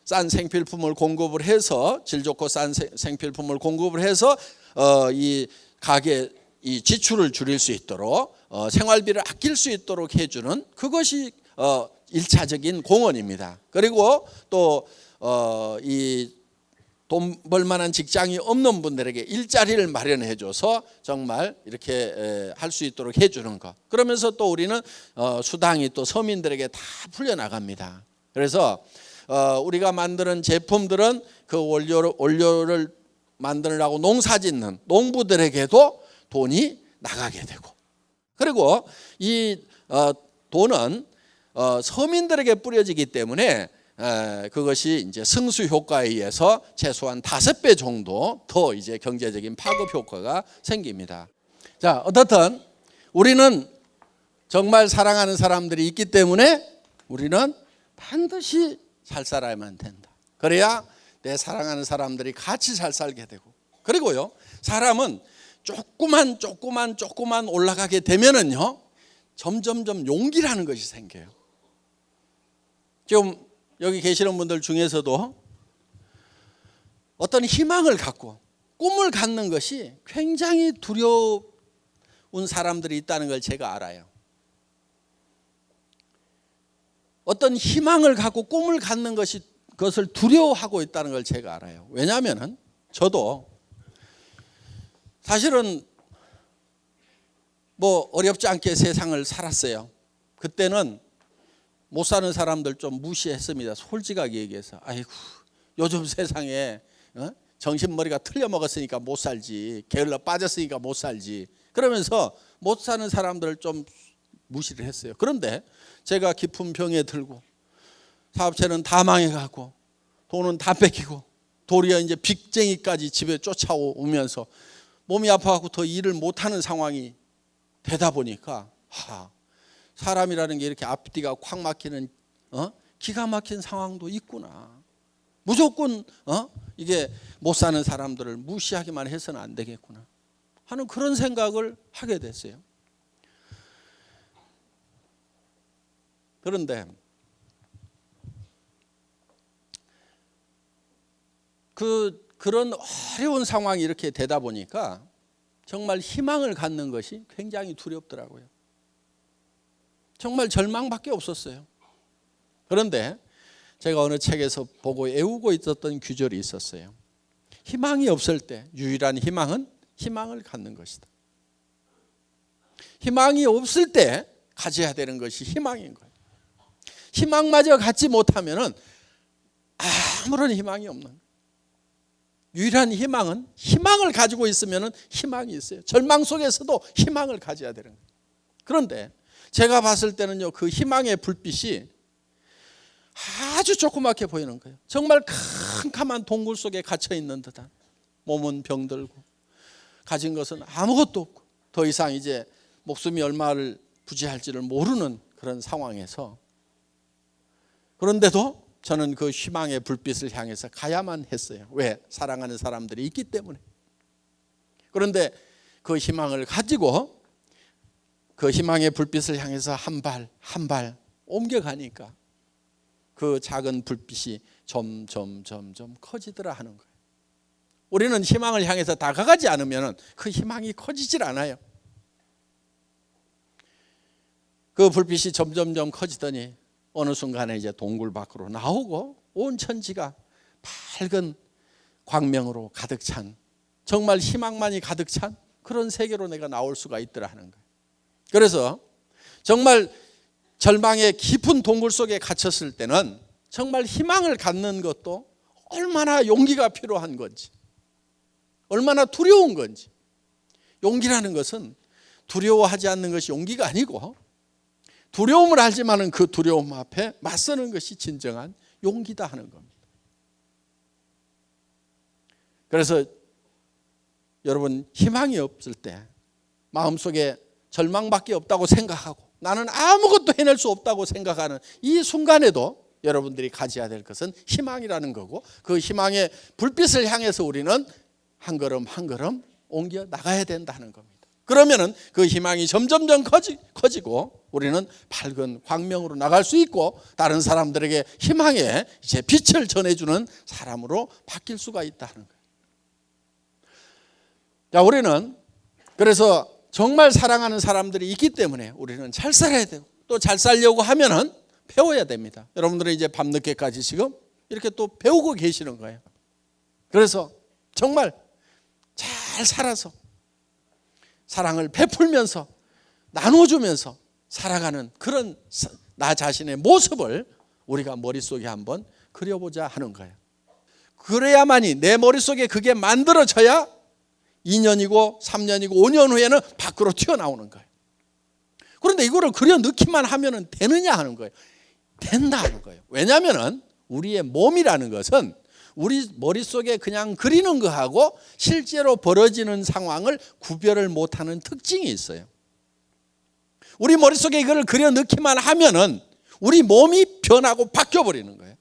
A: 싼 생필품을 공급을 해서 질 좋고 싼 생필품을 공급을 해서 이 가게 이 지출을 줄일 수 있도록 생활비를 아낄 수 있도록 해주는 그것이 1차적인 공헌입니다. 그리고 또 이 돈 벌만한 직장이 없는 분들에게 일자리를 마련해줘서 정말 이렇게 할 수 있도록 해주는 것. 그러면서 또 우리는 수당이 또 서민들에게 다 풀려나갑니다. 그래서 우리가 만드는 제품들은 그 원료를 만들라고 농사짓는 농부들에게도 돈이 나가게 되고 그리고 이 돈은 서민들에게 뿌려지기 때문에 그것이 이제 승수 효과에 의해서 최소한 5배 정도 더 이제 경제적인 파급 효과가 생깁니다. 자, 어떻든 우리는 정말 사랑하는 사람들이 있기 때문에 우리는 반드시 잘 살아야만 된다. 그래야 내 사랑하는 사람들이 같이 잘 살게 되고 그리고요 사람은 조금만 올라가게 되면은요 점점점 용기라는 것이 생겨요. 지금 여기 계시는 분들 중에서도 어떤 희망을 갖고 꿈을 갖는 것이 굉장히 두려운 사람들이 있다는 걸 제가 알아요. 어떤 희망을 갖고 꿈을 갖는 그것을 두려워하고 있다는 걸 제가 알아요. 왜냐하면 저도 사실은 뭐 어렵지 않게 세상을 살았어요. 그때는 못 사는 사람들 좀 무시했습니다. 솔직하게 얘기해서 아이고 요즘 세상에 정신머리가 틀려먹었으니까 못 살지 게을러 빠졌으니까 못 살지 그러면서 못 사는 사람들을 좀 무시를 했어요. 그런데 제가 깊은 병에 들고 사업체는 다 망해가고 돈은 다 뺏기고 도리어 이제 빚쟁이까지 집에 쫓아오면서 몸이 아파갖고 더 일을 못하는 상황이 되다 보니까 사람이라는 게 이렇게 앞뒤가 콱 막히는 기가 막힌 상황도 있구나. 무조건 이게 못 사는 사람들을 무시하기만 해서는 안 되겠구나 하는 그런 생각을 하게 됐어요. 그런데 그런 어려운 상황이 이렇게 되다 보니까 정말 희망을 갖는 것이 굉장히 두렵더라고요. 정말 절망밖에 없었어요. 그런데 제가 어느 책에서 보고 애우고 있었던 규절이 있었어요. 희망이 없을 때 유일한 희망은 희망을 갖는 것이다. 희망이 없을 때 가져야 되는 것이 희망인 거예요. 희망마저 갖지 못하면 아무런 희망이 없는 거예요. 유일한 희망은 희망을 가지고 있으면 희망이 있어요. 절망 속에서도 희망을 가져야 되는 거예요. 그런데 제가 봤을 때는요, 그 희망의 불빛이 아주 조그맣게 보이는 거예요. 정말 캄캄한 동굴 속에 갇혀 있는 듯한, 몸은 병들고 가진 것은 아무것도 없고 더 이상 이제 목숨이 얼마를 부지할지를 모르는 그런 상황에서, 그런데도 저는 그 희망의 불빛을 향해서 가야만 했어요. 왜? 사랑하는 사람들이 있기 때문에. 그런데 그 희망을 가지고 그 희망의 불빛을 향해서 한 발 한 발 옮겨가니까 그 작은 불빛이 점점 커지더라 하는 거예요. 우리는 희망을 향해서 다가가지 않으면 그 희망이 커지질 않아요. 그 불빛이 점점 커지더니 어느 순간에 이제 동굴 밖으로 나오고 온 천지가 밝은 광명으로 가득 찬, 정말 희망만이 가득 찬 그런 세계로 내가 나올 수가 있더라 하는 거예요. 그래서 정말 절망의 깊은 동굴 속에 갇혔을 때는 정말 희망을 갖는 것도 얼마나 용기가 필요한 건지, 얼마나 두려운 건지. 용기라는 것은 두려워하지 않는 것이 용기가 아니고, 두려움을 알지만은 그 두려움 앞에 맞서는 것이 진정한 용기다 하는 겁니다. 그래서 여러분, 희망이 없을 때, 마음속에 절망밖에 없다고 생각하고 나는 아무것도 해낼 수 없다고 생각하는 이 순간에도 여러분들이 가져야 될 것은 희망이라는 거고, 그 희망의 불빛을 향해서 우리는 한 걸음 한 걸음 옮겨 나가야 된다는 겁니다. 그러면은 그 희망이 점점 커지고 우리는 밝은 광명으로 나갈 수 있고, 다른 사람들에게 희망의 이제 빛을 전해주는 사람으로 바뀔 수가 있다는 거예요. 자, 우리는 그래서 정말 사랑하는 사람들이 있기 때문에 우리는 잘 살아야 되고, 또 잘 살려고 하면은 배워야 됩니다. 여러분들은 이제 밤늦게까지 지금 이렇게 또 배우고 계시는 거예요. 그래서 정말 잘 살아서 사랑을 베풀면서 나눠주면서 살아가는 그런 나 자신의 모습을 우리가 머릿속에 한번 그려보자 하는 거예요. 그래야만이 내 머릿속에 그게 만들어져야 2년이고 3년이고 5년 후에는 밖으로 튀어나오는 거예요. 그런데 이거를 그려 넣기만 하면 되느냐 하는 거예요. 된다 하는 거예요. 왜냐하면 우리의 몸이라는 것은 우리 머릿속에 그냥 그리는 거하고 실제로 벌어지는 상황을 구별을 못하는 특징이 있어요. 우리 머릿속에 이걸 그려 넣기만 하면은 우리 몸이 변하고 바뀌어 버리는 거예요.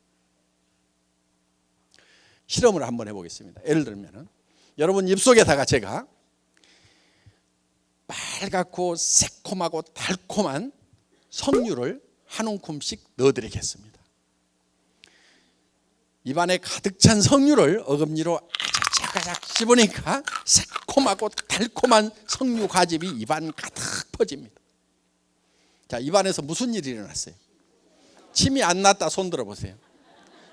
A: 실험을 한번 해보겠습니다. 예를 들면은 여러분 입속에다가 제가 빨갛고 새콤하고 달콤한 석류를 한 움큼씩 넣어드리겠습니다. 입안에 가득 찬 석류를 어금니로 아작아작 씹으니까 새콤하고 달콤한 석류 과즙이 입안 가득 퍼집니다. 자, 입안에서 무슨 일이 일어났어요? 침이 안 났다 손 들어보세요.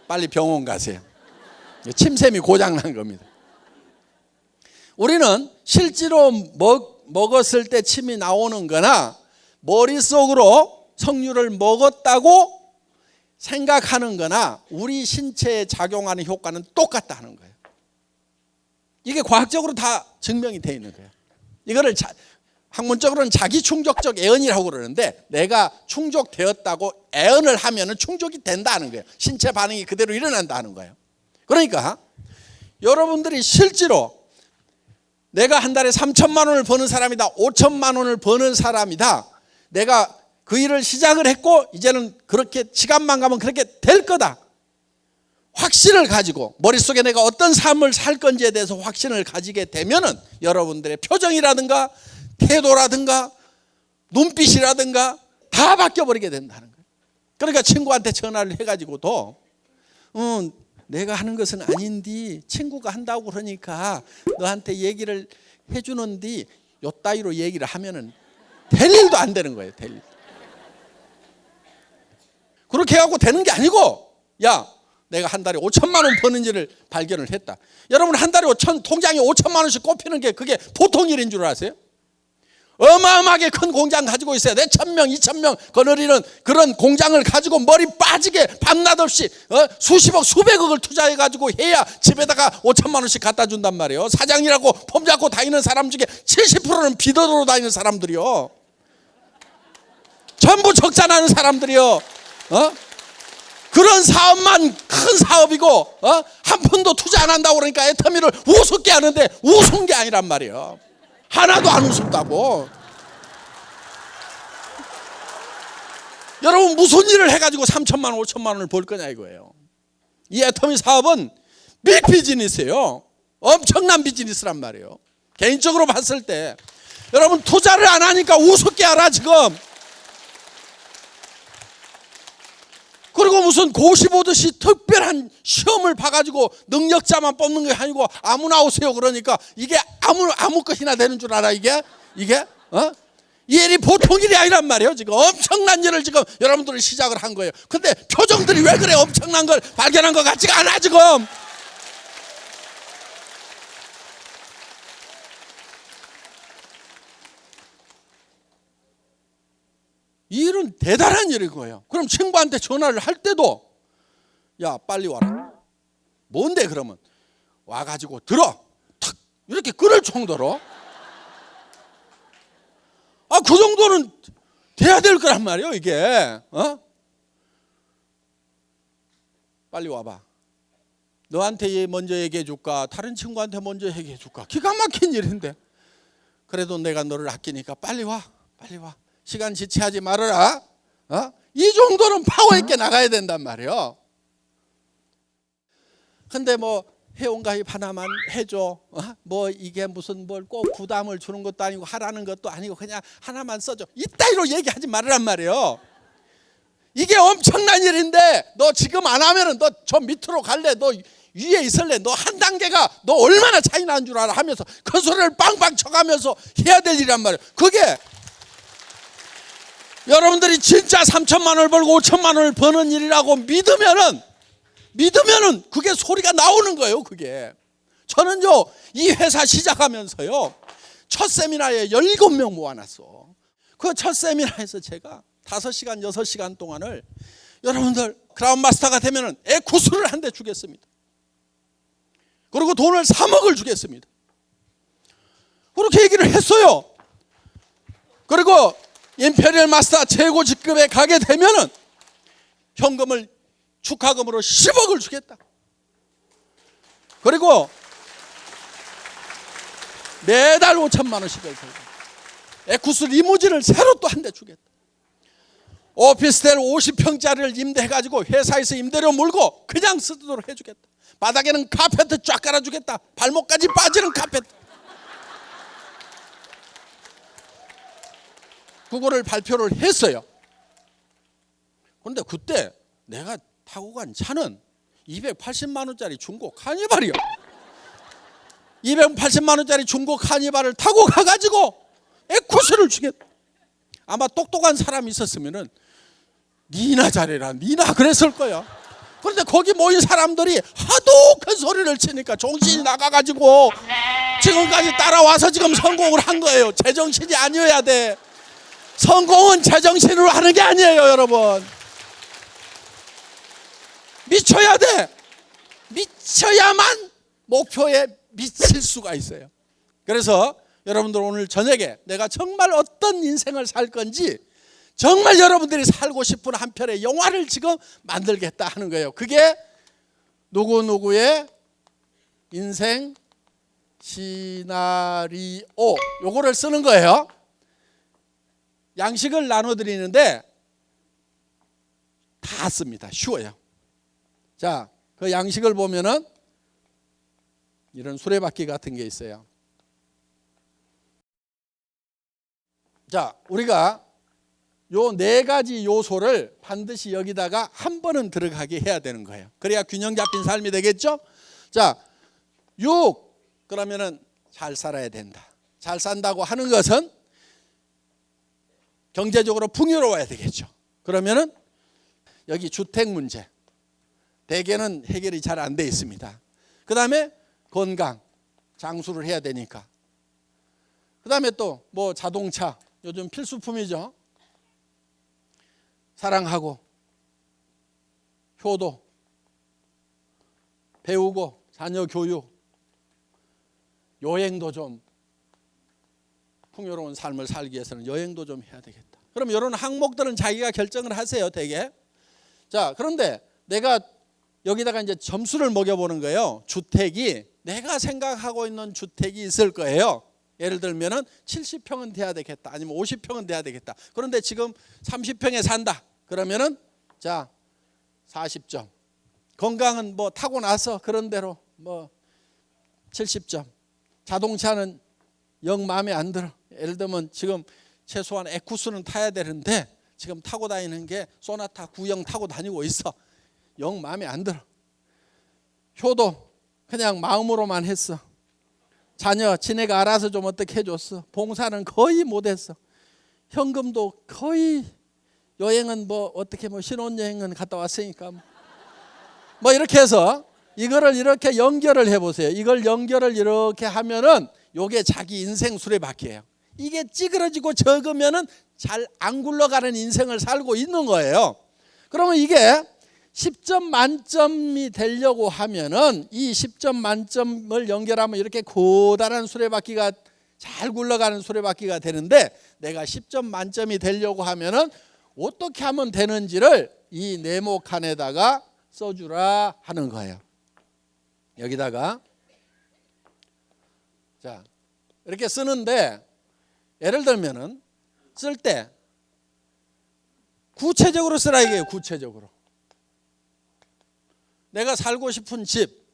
A: 빨리 병원 가세요. 침샘이 고장난 겁니다. 우리는 실제로 먹었을 때 침이 나오는 거나 머릿속으로 석류를 먹었다고 생각하는 거나 우리 신체에 작용하는 효과는 똑같다 하는 거예요. 이게 과학적으로 다 증명이 되어 있는 거예요. 이거를 학문적으로는 자기 충족적 애언이라고 그러는데, 내가 충족되었다고 애언을 하면 충족이 된다는 거예요. 신체 반응이 그대로 일어난다는 거예요. 그러니까 여러분들이 실제로 내가 한 달에 3천만 원을 버는 사람이다, 5천만 원을 버는 사람이다, 내가 그 일을 시작을 했고 이제는 그렇게 시간만 가면 그렇게 될 거다, 확신을 가지고 머릿속에 내가 어떤 삶을 살 건지에 대해서 확신을 가지게 되면은 여러분들의 표정이라든가 태도라든가 눈빛이라든가 다 바뀌어버리게 된다는 거예요. 그러니까 친구한테 전화를 해가지고도 내가 하는 것은 아닌데 친구가 한다고 그러니까 너한테 얘기를 해주는데 요 따위로 얘기를 하면은 될 일도 안 되는 거예요. 될 일. 그렇게 해갖고 되는 게 아니고, 야, 내가 한 달에 5천만 원 버는지를 발견을 했다. 여러분, 한 달에 통장에 5천만 원씩 꼽히는 게 그게 보통 일인 줄 아세요? 어마어마하게 큰 공장 가지고 있어야 돼. 1,000명, 2,000명 거느리는 그런 공장을 가지고 머리 빠지게 밤낮 없이 수십억, 수백억을 투자해가지고 해야 집에다가 5천만 원씩 갖다 준단 말이에요. 사장이라고 폼 잡고 다니는 사람 중에 70%는 비더로 다니는 사람들이요. 전부 적자나는 사람들이요. 그런 사업만 큰 사업이고 한 푼도 투자 안 한다고 그러니까 애터미를 우습게 하는데 우스운 게 아니란 말이에요. 하나도 안 우습다고. 여러분 무슨 일을 해가지고 3천만 원 5천만 원을 벌 거냐 이거예요. 이 애터미 사업은 빅 비즈니스예요. 엄청난 비즈니스란 말이에요. 개인적으로 봤을 때 여러분 투자를 안 하니까 우습게 알아 지금. 그리고 무슨 고시 보듯이 특별한 시험을 봐가지고 능력자만 뽑는 게 아니고 아무나 오세요 그러니까 이게 아무 것이나 되는 줄 알아 이게 이 일이 보통 일이 아니란 말이에요. 지금 엄청난 일을 지금 여러분들이 시작을 한 거예요. 근데 표정들이 왜 그래? 엄청난 걸 발견한 것 같지가 않아 지금. 이 일은 대단한 일인 거예요. 그럼 친구한테 전화를 할 때도 야 빨리 와라. 뭔데 그러면 와가지고 들어 탁 이렇게 끊을 정도로 그 정도는 돼야 될 거란 말이에요 이게. 빨리 와봐. 너한테 먼저 얘기해 줄까 다른 친구한테 먼저 얘기해 줄까. 기가 막힌 일인데 그래도 내가 너를 아끼니까 빨리 와 빨리 와. 시간 지체하지 말아라. 이 정도는 파워 있게 나가야 된단 말이에요. 근데 뭐 회원가입 하나만 해줘. 뭐 이게 무슨 뭘 꼭 부담을 주는 것도 아니고 하라는 것도 아니고 그냥 하나만 써줘. 이따위로 얘기하지 말으란 말이에요. 이게 엄청난 일인데 너 지금 안 하면은 너 저 밑으로 갈래? 너 위에 있을래? 너 한 단계가 너 얼마나 차이 나는 줄 알아? 하면서 큰 소리를 빵빵 쳐가면서 해야 될 일이란 말이에요. 그게 여러분들이 진짜 3천만 원을 벌고 5천만 원을 버는 일이라고 믿으면은 그게 소리가 나오는 거예요. 그게 저는요 이 회사 시작하면서요 첫 세미나에 17명 모아놨어. 그 첫 세미나에서 제가 5시간 6시간 동안을 여러분들 크라운 마스터가 되면은 에쿠스를 한 대 주겠습니다. 그리고 돈을 3억을 주겠습니다. 그렇게 얘기를 했어요. 그리고 임페리얼 마스터 최고 직급에 가게 되면은 현금을 축하금으로 10억을 주겠다. 그리고 매달 5천만 원씩을 들고 에쿠스 리무진을 새로 또 한 대 주겠다. 오피스텔 50평짜리를 임대해가지고 회사에서 임대료 물고 그냥 쓰도록 해주겠다. 바닥에는 카페트 쫙 깔아주겠다. 발목까지 빠지는 카페트. 그거를 발표를 했어요. 그런데 그때 내가 타고 간 차는 280만 원짜리 중고 카니발이요. 280만 원짜리 중고 카니발을 타고 가가지고 에쿠스를 주겠다. 아마 똑똑한 사람이 있었으면은 니나 잘해라 니나 그랬을 거야. 그런데 거기 모인 사람들이 하도 큰 소리를 치니까 정신이 나가가지고 지금까지 따라와서 지금 성공을 한 거예요. 제정신이 아니어야 돼. 성공은 제정신으로 하는 게 아니에요 여러분. 미쳐야 돼. 미쳐야만 목표에 미칠 수가 있어요. 그래서 여러분들 오늘 저녁에 내가 정말 어떤 인생을 살 건지 정말 여러분들이 살고 싶은 한 편의 영화를 지금 만들겠다 하는 거예요. 그게 누구누구의 인생 시나리오 요거를 쓰는 거예요. 양식을 나눠드리는데 다 씁니다. 쉬워요. 자, 그 양식을 보면은 이런 수레바퀴 같은 게 있어요. 자, 우리가 요 4가지 요소를 반드시 여기다가 한 번은 들어가게 해야 되는 거예요. 그래야 균형 잡힌 삶이 되겠죠? 자, 6 그러면은 잘 살아야 된다. 잘 산다고 하는 것은 경제적으로 풍요로워야 되겠죠. 그러면은 여기 주택 문제 대개는 해결이 잘 안 돼 있습니다. 그 다음에 건강 장수를 해야 되니까. 그 다음에 또 뭐 자동차 요즘 필수품이죠. 사랑하고 효도 배우고 자녀 교육 여행도 좀 풍요로운 삶을 살기 위해서는 여행도 좀 해야 되겠다. 그럼 이런 항목들은 자기가 결정을 하세요 되게. 자, 그런데 내가 여기다가 이제 점수를 먹여보는 거예요. 주택이 내가 생각하고 있는 주택이 있을 거예요. 예를 들면은 70평은 돼야 되겠다. 아니면 50평은 돼야 되겠다. 그런데 지금 30평에 산다. 그러면은 자 40점. 건강은 뭐 타고나서 그런 대로 뭐 70점. 자동차는 영 마음에 안 들어. 예를 들면 지금 최소한 에쿠스는 타야 되는데 지금 타고 다니는 게 소나타 9형 타고 다니고 있어. 영 마음에 안 들어. 효도 그냥 마음으로만 했어. 자녀 지네가 알아서 좀 어떻게 해줬어. 봉사는 거의 못했어. 현금도 거의, 여행은 뭐 어떻게 뭐 신혼여행은 갔다 왔으니까 뭐 이렇게 해서 이거를 이렇게 연결을 해보세요. 이걸 연결을 이렇게 하면은 요게 자기 인생 수레바퀴예요. 이게 찌그러지고 적으면은 잘 안 굴러가는 인생을 살고 있는 거예요. 그러면 이게 10점 만점이 되려고 하면은 이 10점 만점을 연결하면 이렇게 고단한 수레바퀴가 잘 굴러가는 수레바퀴가 되는데, 내가 10점 만점이 되려고 하면은 어떻게 하면 되는지를 이 네모칸에다가 써주라 하는 거예요. 여기다가 자 이렇게 쓰는데, 예를 들면은 쓸 때 구체적으로 쓰라 이게요. 구체적으로. 내가 살고 싶은 집,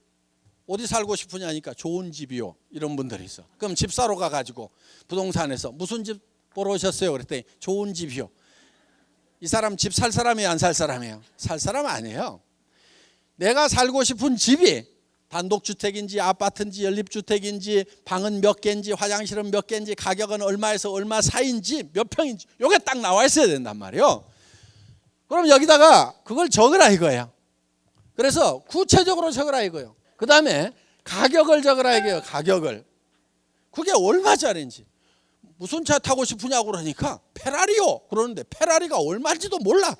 A: 어디 살고 싶으냐니까 좋은 집이요. 이런 분들이 있어. 그럼 집 사러 가가지고 부동산에서 무슨 집 보러 오셨어요? 그랬더니 좋은 집이요. 이 사람 집 살 사람이에요? 안 살 사람이에요? 살 사람 아니에요. 내가 살고 싶은 집이 단독주택인지 아파트인지 연립주택인지 방은 몇 개인지 화장실은 몇 개인지 가격은 얼마에서 얼마 사이인지 몇 평인지 요게 딱 나와 있어야 된단 말이에요. 그럼 여기다가 그걸 적으라 이거예요. 그래서 구체적으로 적으라 이거예요. 그 다음에 가격을 적으라 이거예요. 가격을. 그게 얼마짜리인지. 무슨 차 타고 싶으냐고 그러니까 페라리요. 그러는데 페라리가 얼마인지도 몰라.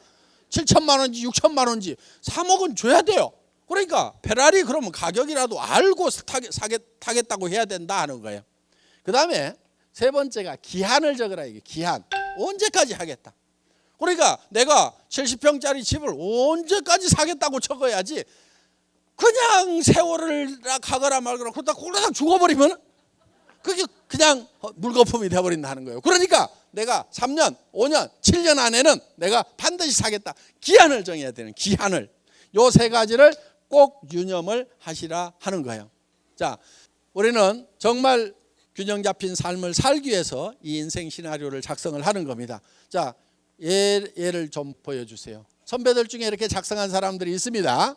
A: 7천만 원인지 6천만 원인지 3억은 줘야 돼요. 그러니까 페라리 그러면 가격이라도 알고 타겠다고 해야 된다 하는 거예요. 그 다음에 세 번째가 기한을 적으라 이게. 기한. 언제까지 하겠다. 그러니까 내가 70평짜리 집을 언제까지 사겠다고 적어야지, 그냥 세월을 가거나 말거나 그러다 꼴딱 죽어버리면 그게 그냥 물거품이 돼버린다는 거예요. 그러니까 내가 3년, 5년, 7년 안에는 내가 반드시 사겠다. 기한을 정해야 되는, 기한을. 요 세 가지를 꼭 유념을 하시라 하는 거예요. 자, 우리는 정말 균형 잡힌 삶을 살기 위해서 이 인생 시나리오를 작성을 하는 겁니다. 자, 예를 좀 보여주세요. 선배들 중에 이렇게 작성한 사람들이 있습니다.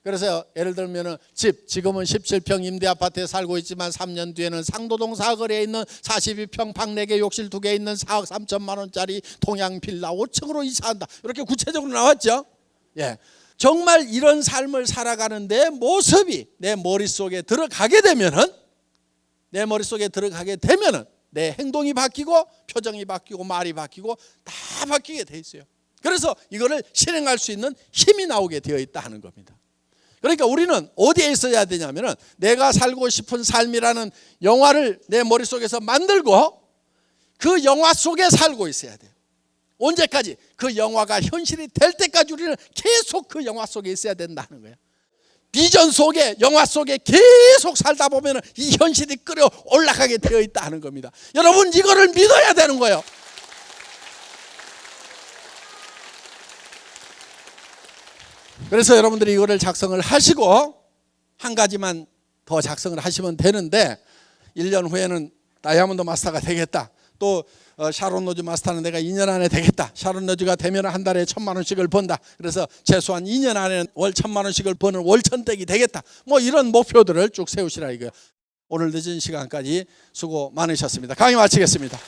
A: 그래서 예를 들면 지금은 17평 임대 아파트에 살고 있지만 3년 뒤에는 상도동 사거리에 있는 42평 방 4개 욕실 2개 있는 4억 3천만 원짜리 동양 빌라 5층으로 이사한다. 이렇게 구체적으로 나왔죠. 예, 정말 이런 삶을 살아가는 내 모습이 내 머릿속에 들어가게 되면은, 내 행동이 바뀌고 표정이 바뀌고 말이 바뀌고 다 바뀌게 돼 있어요. 그래서 이거를 실행할 수 있는 힘이 나오게 되어 있다 하는 겁니다. 그러니까 우리는 어디에 있어야 되냐면은 내가 살고 싶은 삶이라는 영화를 내 머릿속에서 만들고 그 영화 속에 살고 있어야 돼요. 언제까지? 그 영화가 현실이 될 때까지 우리는 계속 그 영화 속에 있어야 된다는 거예요. 비전 속에, 영화 속에 계속 살다 보면 이 현실이 끌어 올라가게 되어 있다는 겁니다. 여러분 이거를 믿어야 되는 거예요. 그래서 여러분들이 이거를 작성을 하시고 한 가지만 더 작성을 하시면 되는데, 1년 후에는 다이아몬드 마스터가 되겠다. 또 샤론 로즈 마스터는 내가 2년 안에 되겠다. 샤론 로즈가 되면 한 달에 1,000만 원씩을 번다. 그래서 최소한 2년 안에 월 1,000만 원씩을 버는 월천댁이 되겠다. 뭐 이런 목표들을 쭉 세우시라 이거예요. 오늘 늦은 시간까지 수고 많으셨습니다. 강의 마치겠습니다.